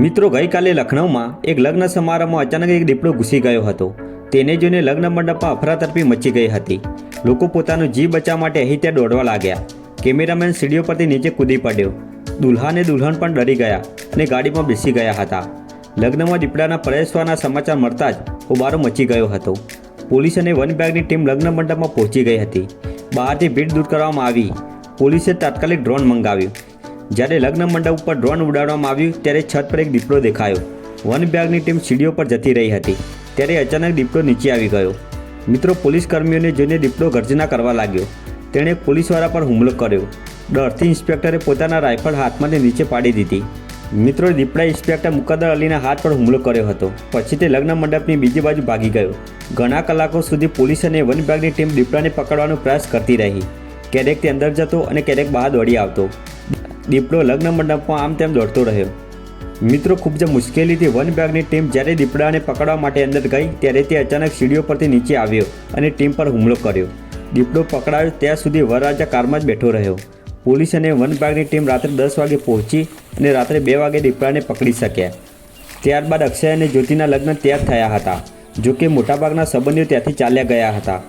મિત્રો ગઈકાલે લખનૌમાં એક લગ્ન સમારંભમાં અચાનક એક દીપડો ઘૂસી ગયો હતો। તેને જોઈને લગ્ન મંડપમાં અફરાતફરી મચી ગઈ હતી। લોકો પોતાનો જીવ બચાવવા માટે અહીં ત્યાં દોડવા લાગ્યા। કેમેરામેન સીડીઓ પરથી નીચે કૂદી પડ્યો। દુલ્હા અને દુલ્હન પણ ડરી ગયા અને ગાડીમાં બેસી ગયા હતા। લગ્નમાં દીપડાના પ્રવેશવાના સમાચાર મળતા જ હોબાળો મચી ગયો હતો। પોલીસ અને વન વિભાગની ટીમ લગ્ન મંડપમાં પહોંચી ગઈ હતી। બહારથી ભીડ દૂર કરવામાં આવી। પોલીસે તાત્કાલિક ડ્રોન મંગાવ્યું। જ્યારે લગ્ન મંડપ ઉપર ડ્રોન ઉડાડવામાં આવ્યું ત્યારે છત પર એક દીપડો દેખાયો। વન વિભાગની ટીમ સીડીઓ પર જતી રહી હતી ત્યારે અચાનક દીપડો નીચે આવી ગયો। મિત્રો, પોલીસ કર્મીઓને જોઈને દીપડો ગર્જના કરવા લાગ્યો। તેણે પોલીસવાળા પર હુમલો કર્યો। ડરથી ઇન્સ્પેક્ટરે પોતાના રાઇફલ હાથમાંથી નીચે પાડી દીધી। મિત્રો, દીપડાએ ઇન્સ્પેક્ટર મુકદ્દર અલીના હાથ પર હુમલો કર્યો હતો। પછી તે લગ્ન મંડપની બીજી બાજુ ભાગી ગયો। ઘણા કલાકો સુધી પોલીસ અને વન વિભાગની ટીમ દીપડાને પકડવાનો પ્રયાસ કરતી રહી। ક્યારેક તે અંદર જતો અને ક્યારેક બહાર દોડી આવતો। દીપડો લગ્ન મંડપમાં આમ તેમ દોડતો રહ્યો। મિત્રો, ખૂબ જ મુશ્કેલીથી વન વિભાગની ટીમ જ્યારે દીપડાને પકડવા માટે અંદર ગઈ ત્યારે તે અચાનક સીડીઓ પરથી નીચે આવ્યો અને ટીમ પર હુમલો કર્યો। દીપડો પકડાયો ત્યાં સુધી વરરાજા કારમાં જ બેઠો રહ્યો। પોલીસ અને વન વિભાગની ટીમ રાત્રે 10 વાગે પહોંચી અને રાત્રે 2 વાગે દીપડાને પકડી શક્યા। ત્યારબાદ અક્ષય અને જ્યોતિના લગ્ન તૈયાર થયા હતા। જોકે મોટાભાગના સંબંધીઓ ત્યાંથી ચાલ્યા ગયા હતા।